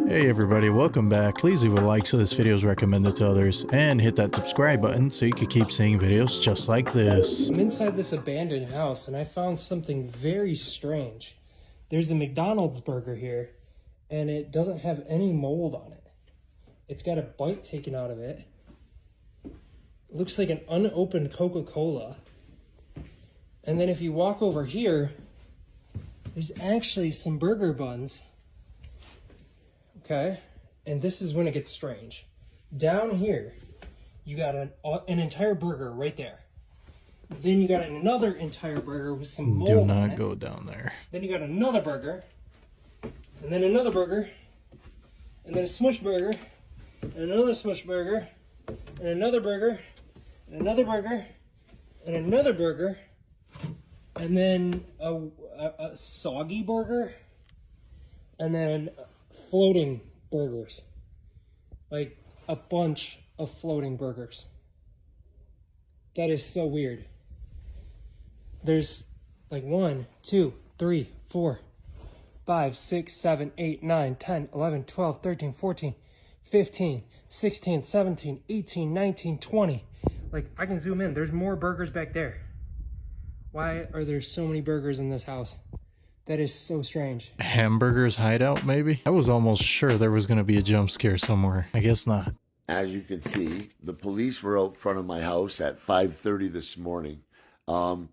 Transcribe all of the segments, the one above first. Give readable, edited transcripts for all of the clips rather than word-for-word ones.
Hey everybody, welcome back. Please leave a like so this video is recommended to others, and hit that subscribe button so you can keep seeing videos just like this. I'm inside this abandoned house and I found something very strange. There's a McDonald's burger here and it doesn't have any mold on it. It's got a bite taken out of it. It looks like an unopened Coca-Cola. And then if you walk over here, there's actually some burger buns. Okay, and this is when it gets strange. Down here, you got an entire burger right there. Then you got another entire burger with some mold Do on not it. go down there. Then you got another burger, and then another burger, and then a smush burger, and another smush burger, and another burger, and another burger, and another burger, and then a soggy burger, and then floating burgers. Like a bunch of floating burgers. That is so weird. There's like 1, 2, 3, 4, 5, 6, 7, 8, 9, 10, 11, 12, 13, 14, 15, 16, 17, 18, 19, 20. Like I can zoom in. There's more burgers back there. Why are there so many burgers in this house? That is so strange. Hamburger's hideout, maybe? I was almost sure there was going to be a jump scare somewhere. I guess not. As you can see, the police were out front of my house at 5:30 this morning. I'm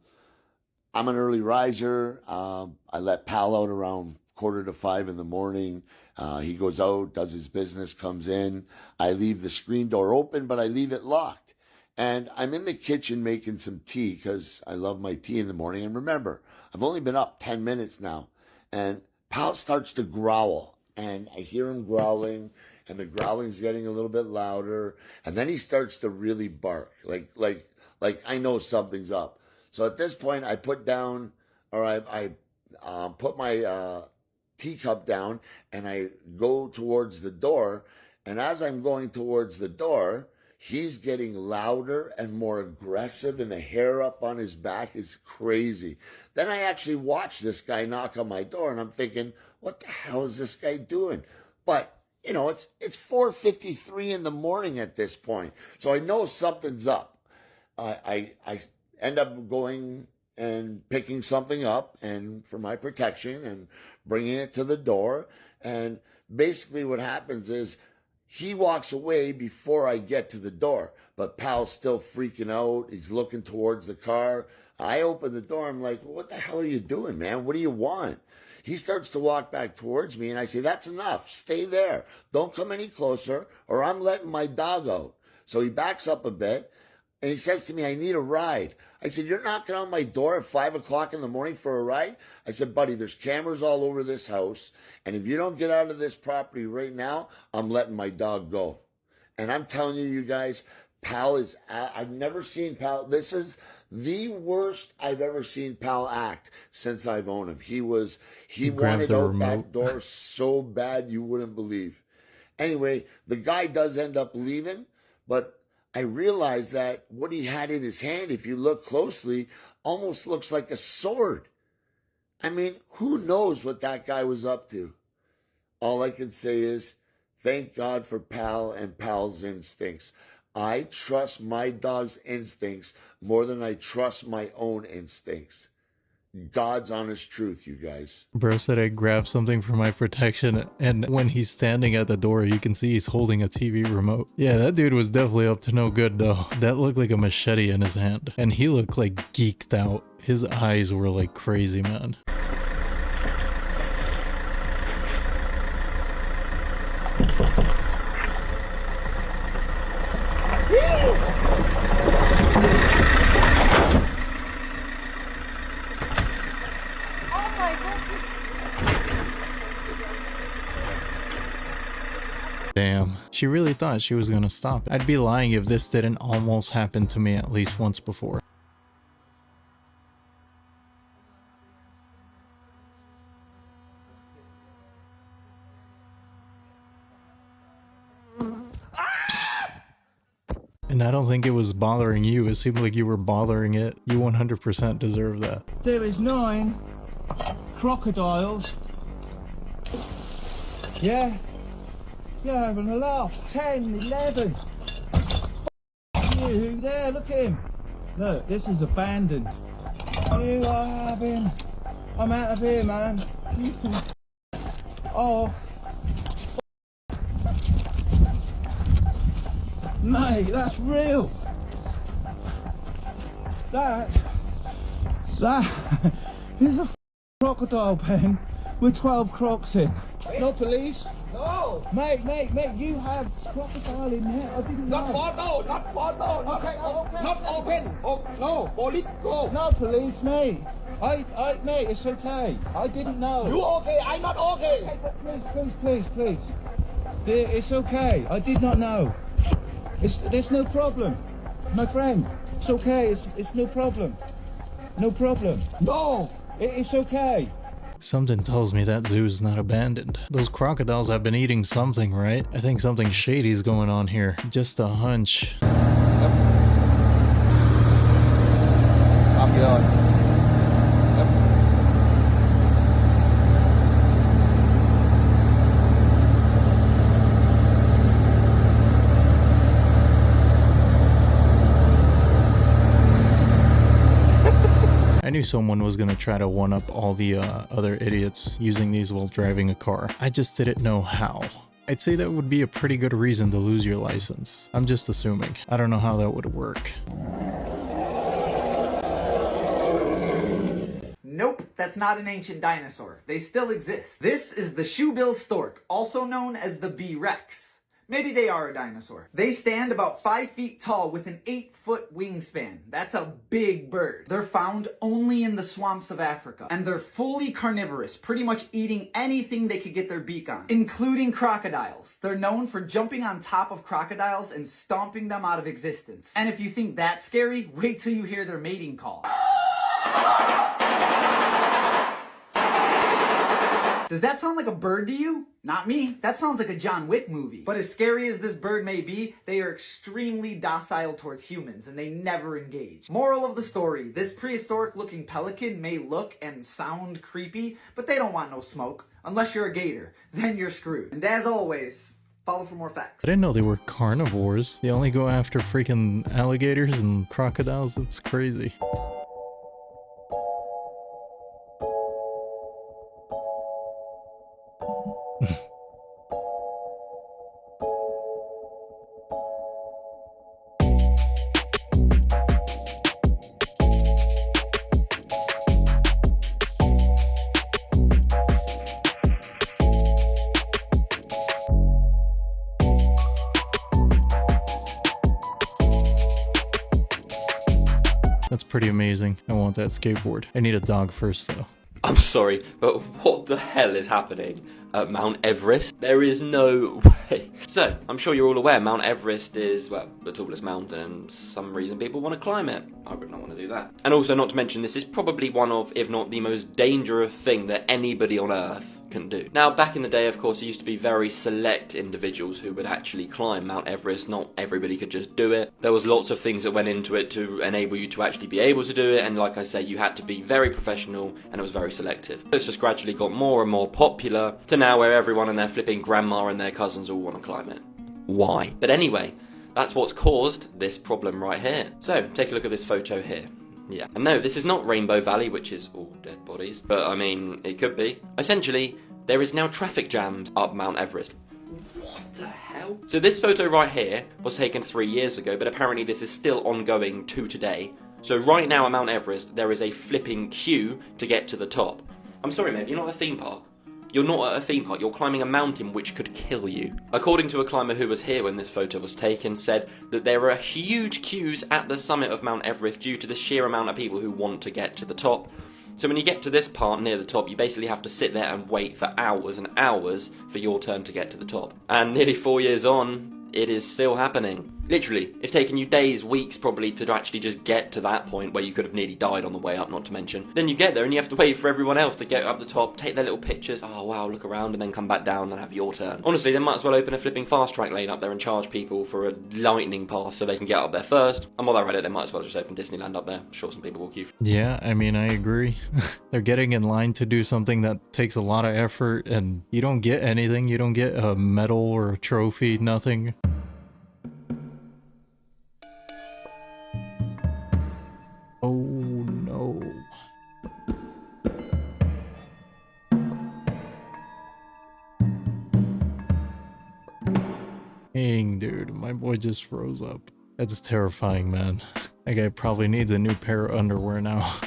an early riser. I let Pal out around 4:45 in the morning. He goes out, does his business, comes in. I leave the screen door open, but I leave it locked. And I'm in the kitchen making some tea because I love my tea in the morning. And remember, I've only been up 10 minutes now. And Pal starts to growl. And I hear him growling. And the growling's getting a little bit louder. And then he starts to really bark. Like I know something's up. So at this point, I put down, or I put my teacup down. And I go towards the door. And as I'm going towards the door, he's getting louder and more aggressive, and the hair up on his back is crazy. Then I actually watch this guy knock on my door, and I'm thinking, what the hell is this guy doing? But, you know, it's 4:53 in the morning at this point, so I know something's up. I end up going and picking something up, and for my protection, and bringing it to the door, and basically what happens is, he walks away before I get to the door, but Pal's still freaking out. He's looking towards the car. I open the door. I'm like, what the hell are you doing, man? What do you want? He starts to walk back towards me, and I say, that's enough. Stay there. Don't come any closer, or I'm letting my dog out. So he backs up a bit, and he says to me, I need a ride. I said, you're knocking on my door at 5 o'clock in the morning for a ride? I said, buddy, there's cameras all over this house. And if you don't get out of this property right now, I'm letting my dog go. And I'm telling you, you guys, Pal is, I've never seen Pal. This is the worst I've ever seen Pal act since I've owned him. He wanted out that door so bad you wouldn't believe. Anyway, the guy does end up leaving, but I realized that what he had in his hand, if you look closely, almost looks like a sword. I mean, who knows what that guy was up to? All I can say is, thank God for Pal and Pal's instincts. I trust my dog's instincts more than I trust my own instincts. God's honest truth, you guys. Bro said I grabbed something for my protection, and when he's standing at the door, you can see he's holding a TV remote. Yeah, that dude was definitely up to no good though. That looked like a machete in his hand, and he looked like geeked out. His eyes were like crazy, man. Damn, she really thought she was gonna stop. I'd be lying if this didn't almost happen to me at least once before. And I don't think it was bothering you. It seemed like you were bothering it. You 100% deserve that. There is 9 crocodiles Yeah? You're having a laugh. 10, 11. You there, look at him. Look, this is abandoned. You are having... I'm out of here, man. Oh. Mate, that's real. That is a crocodile pen with 12 crocs in. No police? No! Mate, you have crocodile in there. I didn't know. Not photo! Okay. Not open! Oh, no! Police, go! No police, mate. Mate, it's okay. I didn't know. You okay? I'm not okay! Hey, but please. Dear, it's okay. I did not know. There's no problem. My friend, it's okay. It's no problem. No problem. No! It's okay. Something tells me that zoo's not abandoned. Those crocodiles have been eating something, right? I think something shady's going on here. Just a hunch. I'm good. I knew someone was gonna try to one-up all the other idiots using these while driving a car. I just didn't know how. I'd say that would be a pretty good reason to lose your license. I'm just assuming. I don't know how that would work. Nope, that's not an ancient dinosaur. They still exist. This is the shoebill stork, also known as the B-Rex. Maybe they are a dinosaur. They stand about 5 feet tall with an 8-foot wingspan. That's a big bird. They're found only in the swamps of Africa. And they're fully carnivorous, pretty much eating anything they could get their beak on, including crocodiles. They're known for jumping on top of crocodiles and stomping them out of existence. And if you think that's scary, wait till you hear their mating call. Does that sound like a bird to you? Not me. That sounds like a John Wick movie. But as scary as this bird may be, they are extremely docile towards humans and they never engage. Moral of the story, this prehistoric looking pelican may look and sound creepy, but they don't want no smoke. Unless you're a gator. Then you're screwed. And as always, follow for more facts. I didn't know they were carnivores. They only go after freaking alligators and crocodiles. That's crazy. That's pretty amazing. I want that skateboard. I need a dog first though. I'm sorry, but what the hell is happening at Mount Everest? There is no way. So, I'm sure you're all aware Mount Everest is, well, the tallest mountain, and for some reason people want to climb it. I would not want to do that. And also, not to mention, this is probably one of, if not the most dangerous thing that anybody on Earth can do. Now, back in the day, of course, it used to be very select individuals who would actually climb Mount Everest. Not everybody could just do it. There was lots of things that went into it to enable you to actually be able to do it, and like I say, you had to be very professional, and it was very selective. It's just gradually got more and more popular, to now where everyone and their flipping grandma and their cousins all want to climb it. Why? But anyway, that's what's caused this problem right here. So, take a look at this photo here. Yeah. And no, this is not Rainbow Valley, which is all dead bodies, but I mean, it could be. Essentially, there is now traffic jams up Mount Everest. What the hell? So this photo right here was taken 3 years ago, but apparently this is still ongoing to today. So right now at Mount Everest, there is a flipping queue to get to the top. I'm sorry, mate, you're not at a theme park. You're not at a theme park, you're climbing a mountain which could kill you. According to a climber who was here when this photo was taken, said that there are huge queues at the summit of Mount Everest due to the sheer amount of people who want to get to the top. So when you get to this part near the top, you basically have to sit there and wait for hours and hours for your turn to get to the top. And nearly 4 years on, it is still happening. Literally, it's taken you days, weeks probably to actually just get to that point where you could have nearly died on the way up, not to mention. Then you get there and you have to wait for everyone else to get up the top, take their little pictures, oh wow, look around, and then come back down and have your turn. Honestly, they might as well open a flipping fast track lane up there and charge people for a lightning path so they can get up there first. And while they're at it, they might as well just open Disneyland up there. I'm sure some people will queue. Yeah, I mean, I agree. They're getting in line to do something that takes a lot of effort, and you don't get anything. You don't get a medal or a trophy, nothing. Oh no. Dang, dude, my boy just froze up. That's terrifying, man. That guy probably needs a new pair of underwear now.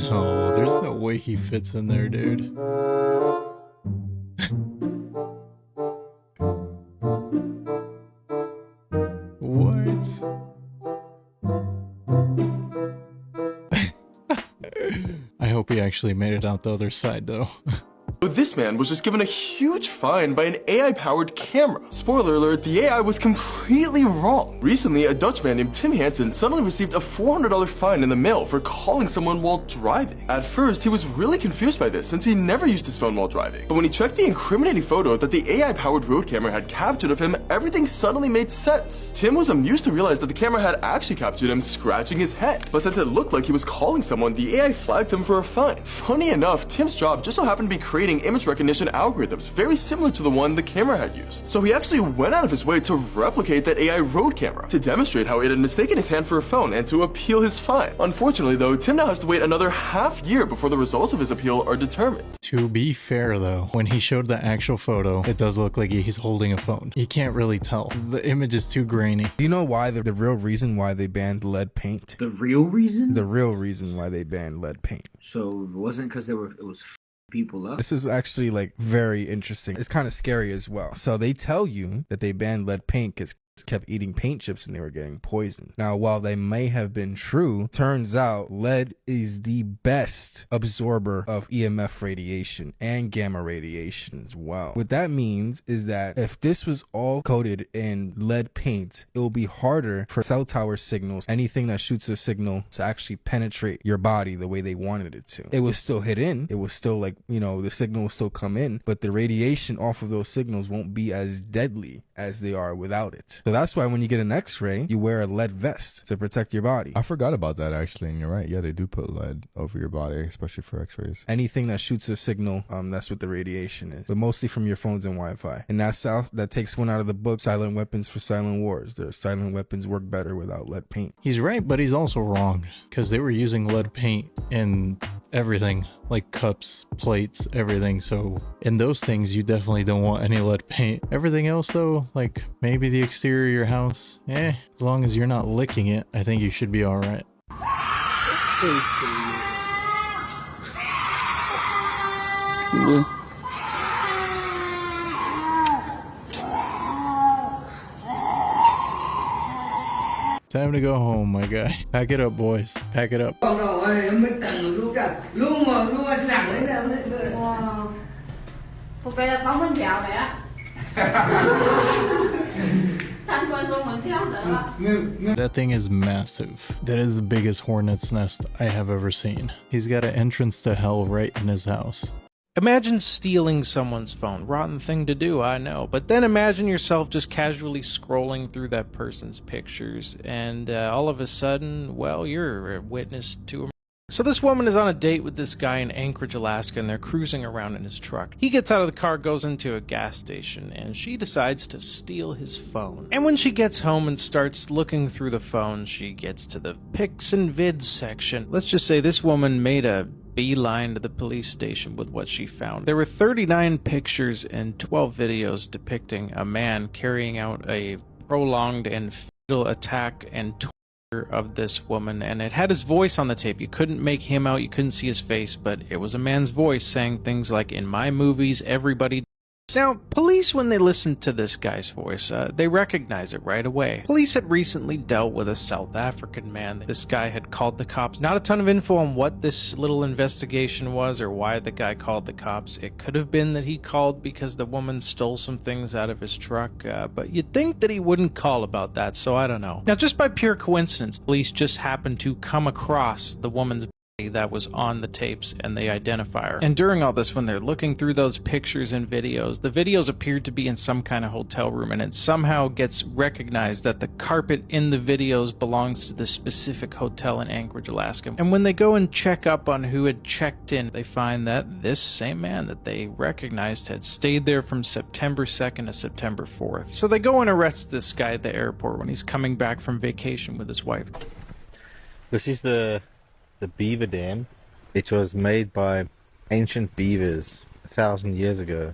No, there's no way he fits in there, dude. What? I hope he actually made it out the other side, though. But this man was just given a huge fine by an AI-powered camera. Spoiler alert, the AI was completely wrong. Recently, a Dutch man named Tim Hansen suddenly received a $400 fine in the mail for calling someone while driving. At first, he was really confused by this since he never used his phone while driving. But when he checked the incriminating photo that the AI-powered road camera had captured of him, everything suddenly made sense. Tim was amused to realize that the camera had actually captured him scratching his head. But since it looked like he was calling someone, the AI flagged him for a fine. Funny enough, Tim's job just so happened to be creating image recognition algorithms very similar to the one the camera had used. So he actually went out of his way to replicate that AI road camera to demonstrate how it had mistaken his hand for a phone and to appeal his fine. Unfortunately though, Tim now has to wait another half year before the results of his appeal are determined. To be fair though, when he showed the actual photo, it does look like he's holding a phone. You can't really tell. The image is too grainy. Do you know why the real reason why they banned lead paint? The real reason? The real reason why they banned lead paint. So it wasn't because it was people up? This is actually like very interesting. It's kind of scary as well. So they tell you that they banned lead paint because kept eating paint chips and they were getting poisoned. Now, while they may have been true, turns out lead is the best absorber of EMF radiation and gamma radiation as well. What that means is that if this was all coated in lead paint, it will be harder for cell tower signals, anything that shoots a signal, to actually penetrate your body the way they wanted it to. It was still hit in. It was still like, you know, the signal will still come in, but the radiation off of those signals won't be as deadly as they are without it. So that's why when you get an x-ray, you wear a lead vest to protect your body. I forgot about that actually, and you're right. Yeah, they do put lead over your body, especially for x-rays. Anything that shoots a signal, that's what the radiation is. But mostly from your phones and Wi-Fi. And that takes one out of the book, Silent Weapons for Silent Wars. Their silent weapons work better without lead paint. He's right, but he's also wrong, because they were using lead paint in everything, like cups, plates, everything. So in those things, you definitely don't want any lead paint. Everything else though, like maybe the exterior of your house, as long as you're not licking it, I think you should be all right. Time to go home, my guy. Pack it up, boys. Pack it up. That thing is massive. That is the biggest hornet's nest I have ever seen. He's got an entrance to hell right in his house. Imagine stealing someone's phone. Rotten thing to do, I know. But then imagine yourself just casually scrolling through that person's pictures, and all of a sudden, well, you're a witness to a... So this woman is on a date with this guy in Anchorage, Alaska, and they're cruising around in his truck. He gets out of the car, goes into a gas station, and she decides to steal his phone. And when she gets home and starts looking through the phone, she gets to the pics and vids section. Let's just say this woman made a beeline to the police station with what she found. There were 39 pictures and 12 videos depicting a man carrying out a prolonged and fatal attack and torture of this woman, and it had his voice on the tape. You couldn't make him out, you couldn't see his face, but it was a man's voice saying things like, "In my movies, everybody Now, police, when they listened to this guy's voice, they recognize it right away. Police had recently dealt with a South African man. This guy had called the cops. Not a ton of info on what this little investigation was or why the guy called the cops. It could have been that he called because the woman stole some things out of his truck, but you'd think that he wouldn't call about that, so I don't know. Now, just by pure coincidence, police just happened to come across the woman's that was on the tapes, and they identify her. And during all this, when they're looking through those pictures and videos, the videos appeared to be in some kind of hotel room, and it somehow gets recognized that the carpet in the videos belongs to the specific hotel in Anchorage, Alaska. And when they go and check up on who had checked in, they find that this same man that they recognized had stayed there from September 2nd to September 4th. So they go and arrest this guy at the airport when he's coming back from vacation with his wife. This is the beaver dam. It was made by ancient beavers 1,000 years ago.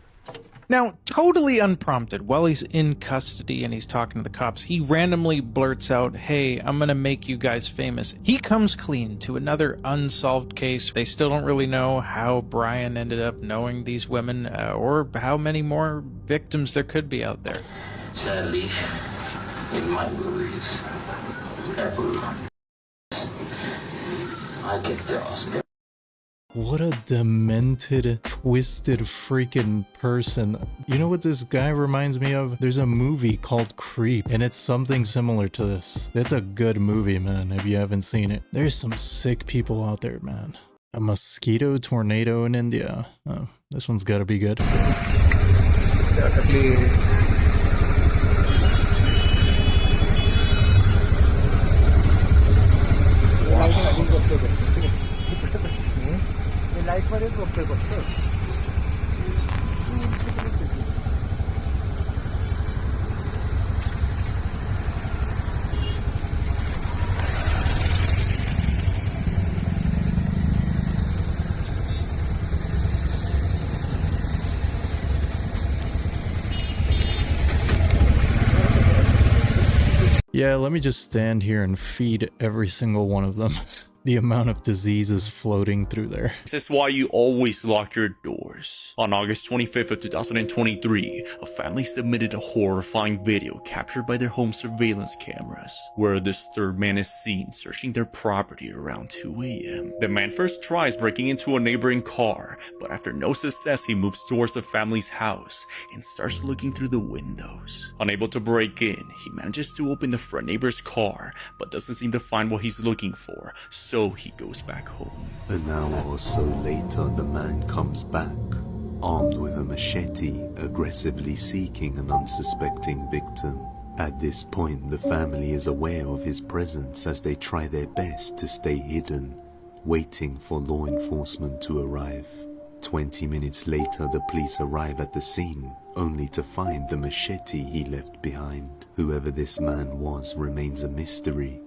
Now, totally unprompted, while he's in custody and he's talking to the cops, he randomly blurts out, "Hey, I'm gonna make you guys famous." He comes clean to another unsolved case. They still don't really know how Brian ended up knowing these women, or how many more victims there could be out there. Sadly, in my movies, everyone I get the Oscar. What a demented, twisted freaking person. You know what this guy reminds me of? There's a movie called Creep, and it's something similar to this. It's a good movie, man, if you haven't seen it. There's some sick people out there, man. A mosquito tornado in India. Oh, this one's gotta be good. Yeah, let me just stand here and feed every single one of them. The amount of diseases floating through there. This is why you always lock your doors. On August 25th of 2023, a family submitted a horrifying video captured by their home surveillance cameras, where a disturbed man is seen searching their property around 2 a.m. The man first tries breaking into a neighboring car, but after no success, he moves towards the family's house and starts looking through the windows. Unable to break in, he manages to open the front neighbor's car, but doesn't seem to find what he's looking for, so he goes back home. An hour or so later, the man comes back, armed with a machete, aggressively seeking an unsuspecting victim. At this point, the family is aware of his presence as they try their best to stay hidden, waiting for law enforcement to arrive. 20 minutes later, the police arrive at the scene, only to find the machete he left behind. Whoever this man was remains a mystery,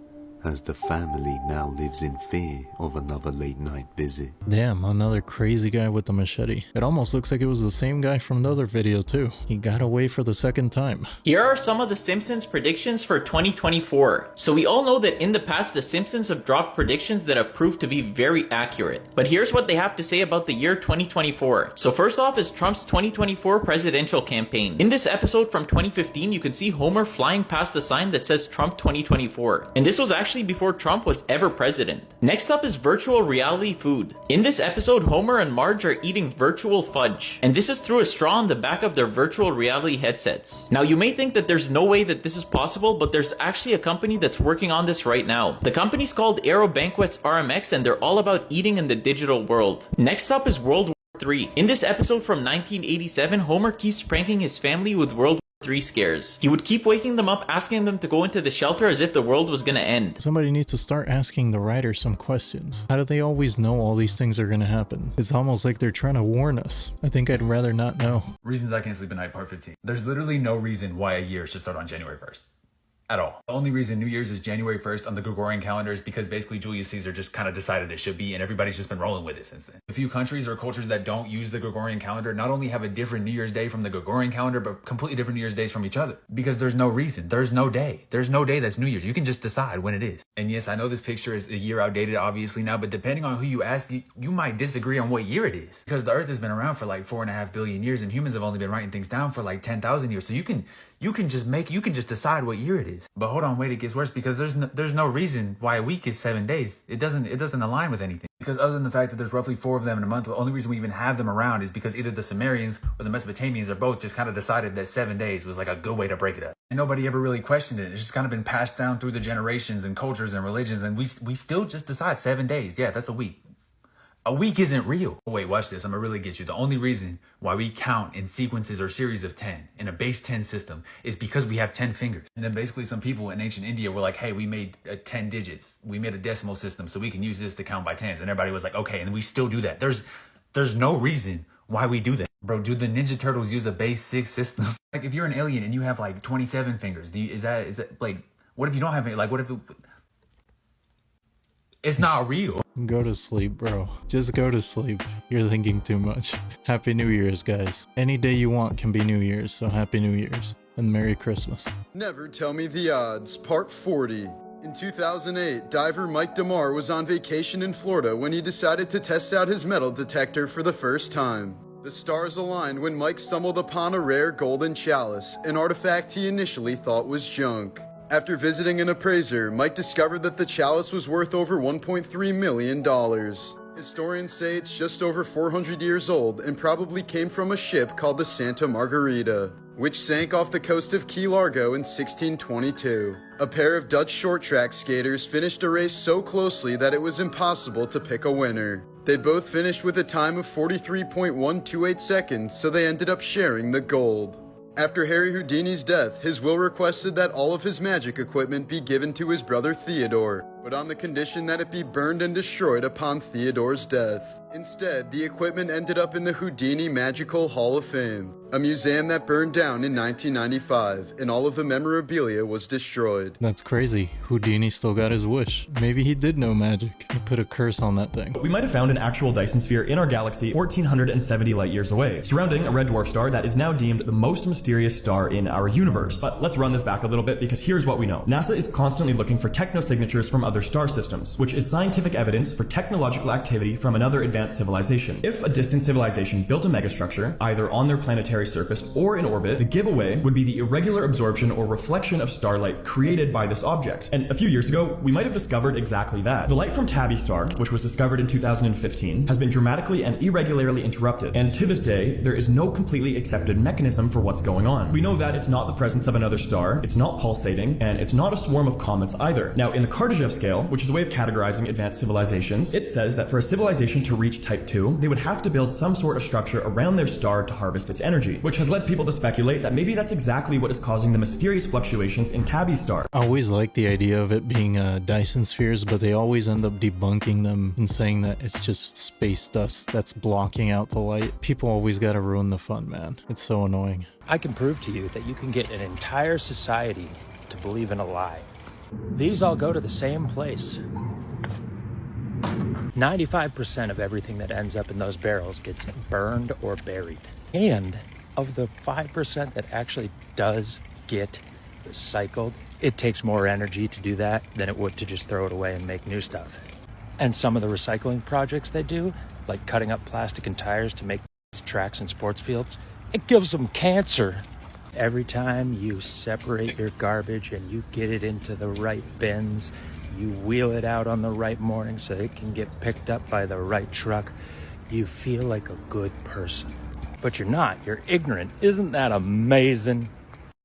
as the family now lives in fear of another late-night visit. Damn, another crazy guy with the machete. It almost looks like it was the same guy from the other video too. He got away for the second time. Here are some of the Simpsons predictions for 2024. So we all know that in the past the Simpsons have dropped predictions that have proved to be very accurate. But here's what they have to say about the year 2024. So first off is Trump's 2024 presidential campaign. In this episode from 2015, you can see Homer flying past the sign that says Trump 2024. And this was actually before Trump was ever president. Next up is virtual reality food. In this episode, Homer and Marge are eating virtual fudge, and this is through a straw on the back of their virtual reality headsets. Now you may think that there's no way that this is possible, but there's actually a company that's working on this right now. The company's called Aero Banquets RMX, and they're all about eating in the digital world. Next up is World War III. In this episode from 1987, Homer keeps pranking his family with World War III scares. He would keep waking them up, asking them to go into the shelter as if the world was gonna end. Somebody needs to start asking the writers some questions. How do they always know all these things are gonna happen? It's almost like they're trying to warn us. I think I'd rather not know. Reasons I can't sleep at night, part 15. There's literally no reason why a year should start on January 1st. at all. The only reason New Year's is January 1st on the Gregorian calendar is because basically Julius Caesar just kind of decided it should be, and everybody's just been rolling with it since then. A few countries or cultures that don't use the Gregorian calendar not only have a different New Year's Day from the Gregorian calendar, but completely different New Year's days from each other. Because there's no reason. There's no day. There's no day that's New Year's. You can just decide when it is. And yes, I know this picture is a year outdated obviously now, but depending on who you ask, you might disagree on what year it is. Because the Earth has been around for like 4.5 billion years, and humans have only been writing things down for like 10,000 years. So you can just decide what year it is. But hold on, wait, it gets worse, because there's no reason why a week is 7 days. It doesn't align with anything. Because other than the fact that there's roughly 4 of them in a month, the only reason we even have them around is because either the Sumerians or the Mesopotamians or both just kind of decided that 7 days was like a good way to break it up. And nobody ever really questioned it. It's just kind of been passed down through the generations and cultures and religions, and we still just decide 7 days. Yeah, that's a week. A week isn't real. Oh, wait, watch this. I'm gonna really get you. The only reason why we count in sequences or series of 10 in a base 10 system is because we have 10 fingers. And then basically some people in ancient India were like, hey, we made 10 digits. We made a decimal system so we can use this to count by tens. And everybody was like, okay, and we still do that. There's no reason why we do that. Bro, do the Ninja Turtles use a base 6 system? Like, if you're an alien and you have like 27 fingers, is that like, what if you don't have any? Like, what if it's not real? Go to sleep, bro. Just go to sleep. You're thinking too much. Happy New Year's, guys. Any day you want can be New Year's, so Happy New Year's. And Merry Christmas. Never Tell Me the Odds, Part 40. In 2008, diver Mike DeMar was on vacation in Florida when he decided to test out his metal detector for the first time. The stars aligned when Mike stumbled upon a rare golden chalice, an artifact he initially thought was junk. After visiting an appraiser, Mike discovered that the chalice was worth over $1.3 million. Historians say it's just over 400 years old and probably came from a ship called the Santa Margarita, which sank off the coast of Key Largo in 1622. A pair of Dutch short track skaters finished a race so closely that it was impossible to pick a winner. They both finished with a time of 43.128 seconds, so they ended up sharing the gold. After Harry Houdini's death, his will requested that all of his magic equipment be given to his brother Theodore, but on the condition that it be burned and destroyed upon Theodore's death. Instead, the equipment ended up in the Houdini Magical Hall of Fame, a museum that burned down in 1995, and all of the memorabilia was destroyed. That's crazy. Houdini still got his wish. Maybe he did know magic. He put a curse on that thing. We might have found an actual Dyson sphere in our galaxy 1470 light years away, surrounding a red dwarf star that is now deemed the most mysterious star in our universe. But let's run this back a little bit, because here's what we know. NASA is constantly looking for technosignatures from other star systems, which is scientific evidence for technological activity from another advanced civilization. If a distant civilization built a megastructure, either on their planetary surface or in orbit, the giveaway would be the irregular absorption or reflection of starlight created by this object. And a few years ago, we might have discovered exactly that. The light from Tabby star, which was discovered in 2015, has been dramatically and irregularly interrupted. And to this day, there is no completely accepted mechanism for what's going on. We know that it's not the presence of another star, it's not pulsating, and it's not a swarm of comets either. Now, in the Kardashev scale, which is a way of categorizing advanced civilizations, it says that for a civilization to reach type 2, they would have to build some sort of structure around their star to harvest its energy, which has led people to speculate that maybe that's exactly what is causing the mysterious fluctuations in Tabby's star. I always like the idea of it being Dyson spheres, but they always end up debunking them and saying that it's just space dust that's blocking out the light. People always gotta ruin the fun, man. It's so annoying. I can prove to you that you can get an entire society to believe in a lie. These all go to the same place. 95% of everything that ends up in those barrels gets burned or buried. And of the 5% that actually does get recycled, it takes more energy to do that than it would to just throw it away and make new stuff. And some of the recycling projects they do, like cutting up plastic and tires to make tracks and sports fields, it gives them cancer. Every time you separate your garbage and you get it into the right bins, you wheel it out on the right morning so it can get picked up by the right truck, you feel like a good person. But you're not, you're ignorant. Isn't that amazing?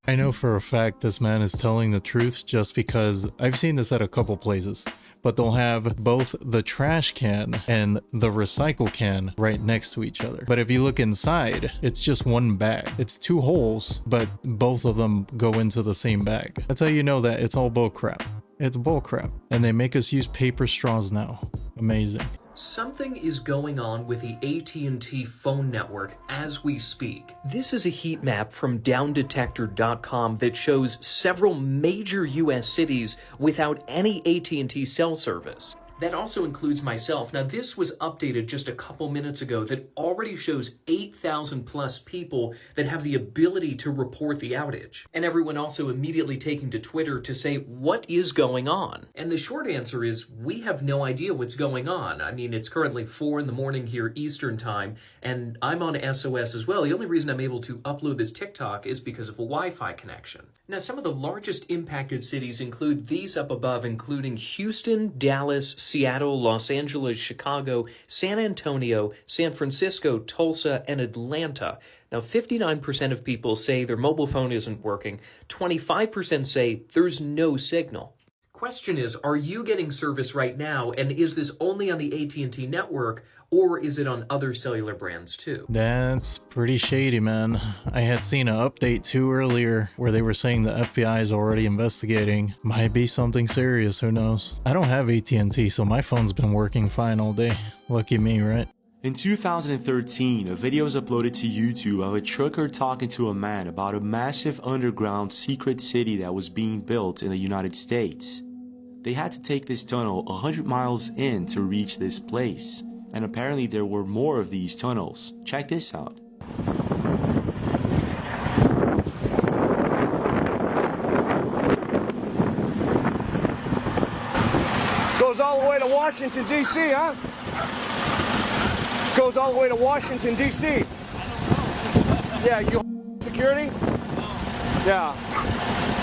I know for a fact this man is telling the truth just because I've seen this at a couple places, but they'll have both the trash can and the recycle can right next to each other. But if you look inside, it's just one bag. It's two holes, but both of them go into the same bag. That's how you know that it's all bullcrap. It's bullcrap. And they make us use paper straws now. Amazing. Something is going on with the AT&T phone network as we speak. This is a heat map from downdetector.com that shows several major US cities without any AT&T cell service. That also includes myself. Now, this was updated just a couple minutes ago that already shows 8,000 plus people that have the ability to report the outage. And everyone also immediately taking to Twitter to say, what is going on? And the short answer is, we have no idea what's going on. I mean, it's currently 4 in the morning here Eastern time, and I'm on SOS as well. The only reason I'm able to upload this TikTok is because of a Wi-Fi connection. Now, some of the largest impacted cities include these up above, including Houston, Dallas, Seattle, Los Angeles, Chicago, San Antonio, San Francisco, Tulsa, and Atlanta. Now, 59% of people say their mobile phone isn't working. 25% say there's no signal. Question is, are you getting service right now, and is this only on the AT&T network, or is it on other cellular brands too? That's pretty shady, man. I had seen an update too earlier where they were saying the FBI is already investigating. Might be something serious, who knows? I don't have AT&T, so my phone's been working fine all day. Lucky me, right? In 2013, a video was uploaded to YouTube of a trucker talking to a man about a massive underground secret city that was being built in the United States. They had to take this tunnel 100 miles in to reach this place, and apparently there were more of these tunnels. Check this out. Goes all the way to Washington, D.C., huh? Goes all the way to Washington, D.C. Yeah, you security? Yeah.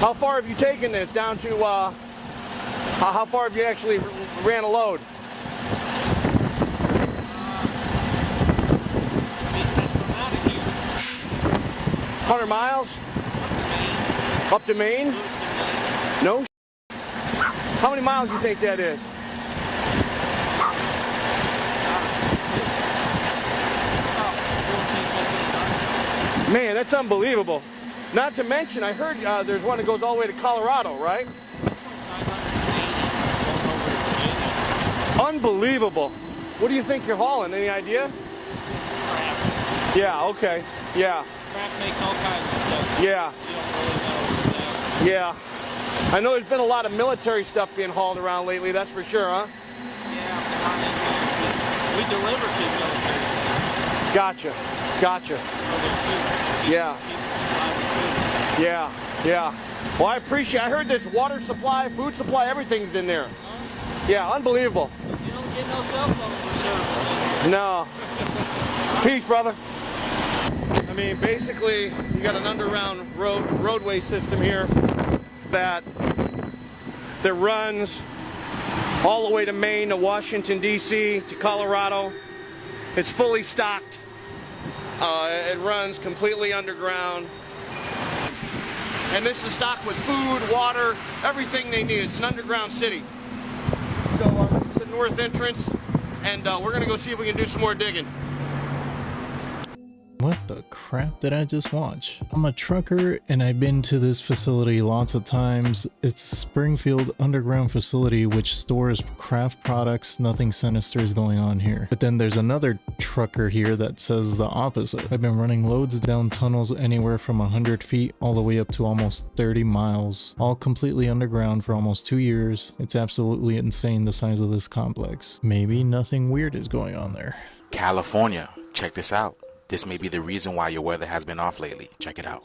How far have you taken this down to, how far have you actually ran a load? $100 miles? Up to Maine? No. How many miles do you think that is? Man, that's unbelievable. Not to mention, I heard there's one that goes all the way to Colorado, right? Unbelievable. What do you think you're hauling? Any idea? Yeah, okay. Yeah. Craft makes all kinds of stuff. Yeah. You don't really know. Yeah. I know there's been a lot of military stuff being hauled around lately, that's for sure, huh? Yeah, we deliver to military. Gotcha. Gotcha. Yeah. Yeah. Yeah. Well, I appreciate. I heard there's water supply, food supply, everything's in there. Yeah, unbelievable. You don't get no cell phone for service. No. Peace, brother. I mean, basically, you got an underground roadway system here that runs all the way to Maine, to Washington, D.C., to Colorado. It's fully stocked. It runs completely underground. And this is stocked with food, water, everything they need. It's an underground city. So this is the north entrance, and we're going to go see if we can do some more digging. What the crap did I just watch? I'm a trucker and I've been to this facility lots of times. It's a Springfield underground facility which stores craft products. Nothing sinister is going on here. But then there's another trucker here that says the opposite. I've been running loads down tunnels anywhere from 100 feet all the way up to almost 30 miles. All completely underground for almost 2 years. It's absolutely insane the size of this complex. Maybe nothing weird is going on there. California, check this out. This may be the reason why your weather has been off lately. Check it out.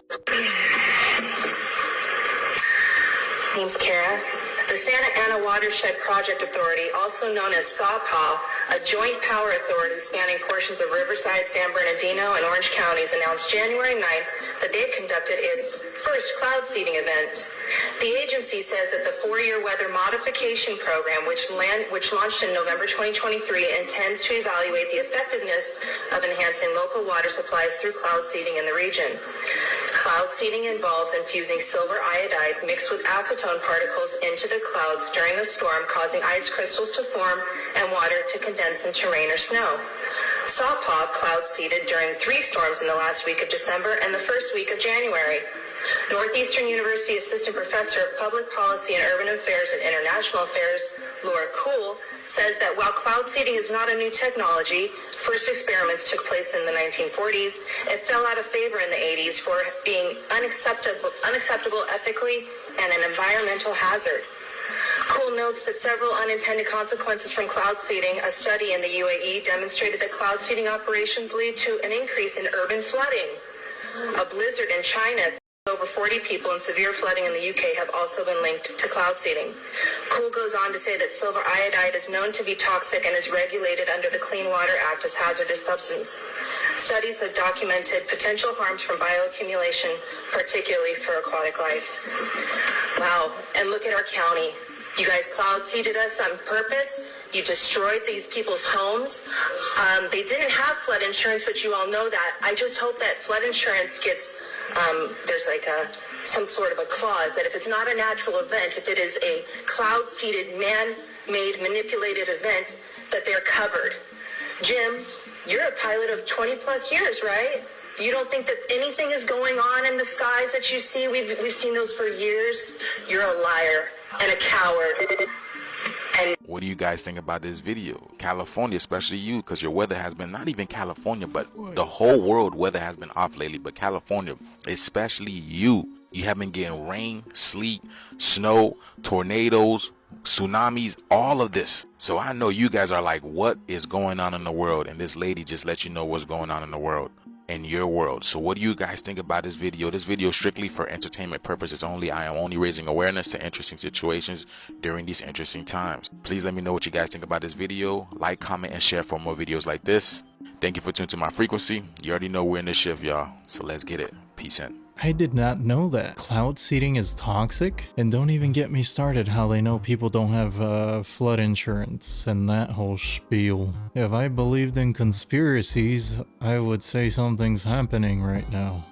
Name's Kara. The Santa Ana Watershed Project Authority, also known as SAWPA, a joint power authority spanning portions of Riverside, San Bernardino, and Orange counties, announced January 9th that they've conducted its first cloud seeding event. The agency says that the 4-year weather modification program, which launched in November 2023, intends to evaluate the effectiveness of enhancing local water supplies through cloud seeding in the region. Cloud seeding involves infusing silver iodide mixed with acetone particles into the clouds during the storm, causing ice crystals to form and water to condense into rain or snow. SAWPA cloud seeded during 3 storms in the last week of December and the first week of January. Northeastern University Assistant Professor of Public Policy and Urban Affairs and International Affairs, Laura Kuhl, says that while cloud seeding is not a new technology, first experiments took place in the 1940s, it fell out of favor in the 80s for being unacceptable ethically and an environmental hazard. Kuhl notes that several unintended consequences from cloud seeding. A study in the UAE demonstrated that cloud seeding operations lead to an increase in urban flooding. A blizzard in China, over 40 people, and severe flooding in the UK have also been linked to cloud seeding. Kuhl goes on to say that silver iodide is known to be toxic and is regulated under the Clean Water Act as hazardous substance. Studies have documented potential harms from bioaccumulation, particularly for aquatic life. Wow, and look at our county. You guys cloud seeded us on purpose. You destroyed these people's homes. They didn't have flood insurance, but you all know that. I just hope that flood insurance gets, there's like some sort of a clause that if it's not a natural event, if it is a cloud seeded, man-made, manipulated event, that they're covered. Jim, you're a pilot of 20 plus years, right? You don't think that anything is going on in the skies that you see? We've seen those for years. You're a liar and a coward. And what do you guys think about this video? California, especially you, because your weather has been, not even California, but the whole world weather has been off lately. But California, especially you have been getting rain, sleet, snow, tornadoes, tsunamis, all of this. So I know you guys are like, what is going on in the world? And this lady just let you know what's going on in the world, in your world. So what do you guys think about this video? This video is strictly for entertainment purposes only. I am only raising awareness to interesting situations during these interesting times. Please let me know what you guys think about this video. Like, comment, and share for more videos like this. Thank you for tuning to my frequency. You already know we're in the shift, y'all. So let's get it. Peace in. I did not know that. Cloud seeding is toxic? And don't even get me started how they know people don't have flood insurance and that whole spiel. If I believed in conspiracies, I would say something's happening right now.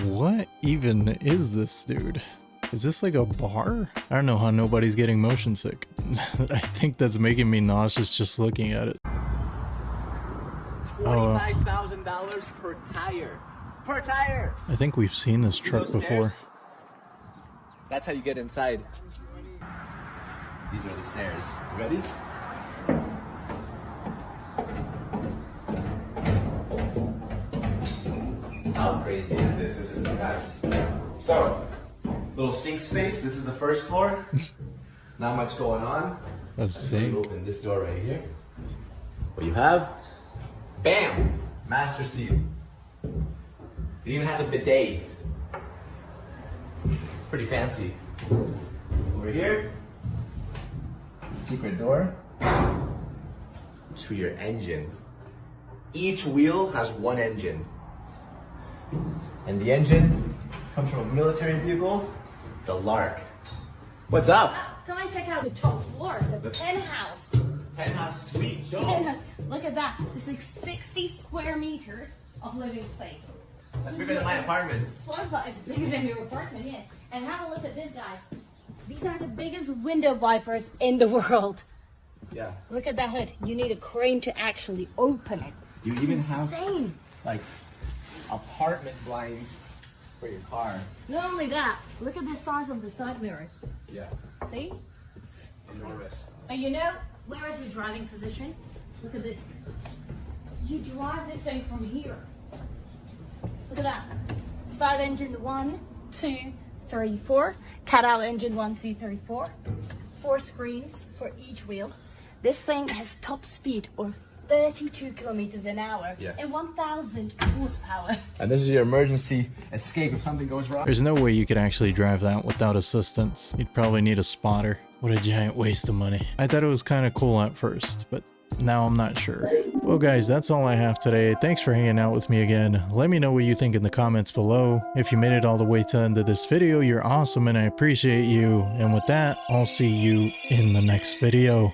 What even is this, dude? Is this like a bar? I don't know how nobody's getting motion sick. I think that's making me nauseous just looking at it. $25,000 per tire. Per tire! I think we've seen this truck before. That's how you get inside. These are the stairs. Ready? How crazy is this? This is nuts. So, little sink space. This is the first floor. Not much going on. A sink. Open this door right here. What you have? Bam! Master seal. It even has a bidet. Pretty fancy. Over here, secret door to your engine. Each wheel has one engine. And the engine comes from a military vehicle, the Lark. What's up? Come and check out the top floor, the penthouse. Penthouse suite, show. Penthouse. Look at that. It's like 60 square meters of living space. That's bigger than my apartment. Sofa is bigger than your apartment, yes. And have a look at this, guys. These are the biggest window wipers in the world. Yeah. Look at that hood. You need a crane to actually open it. You That's even insane. have like apartment blinds for your car. Not only that, look at the size of the side mirror. Yeah. See? Enormous. And you know, where is your driving position? Look at this. You drive this thing from here. Look at that. Start engine 1, 2, 3, 4. Cut out engine 1, 2, 3, 4. 4 screens for each wheel. This thing has top speed of 32 kilometers an hour and 1,000 horsepower. And this is your emergency escape if something goes wrong. There's no way you could actually drive that without assistance. You'd probably need a spotter. What a giant waste of money. I thought it was kind of cool at first, but now I'm not sure. Well guys, that's all I have today. Thanks for hanging out with me again. Let me know what you think in the comments below. If you made it all the way to the end of this video, you're awesome and I appreciate you. And with that, I'll see you in the next video.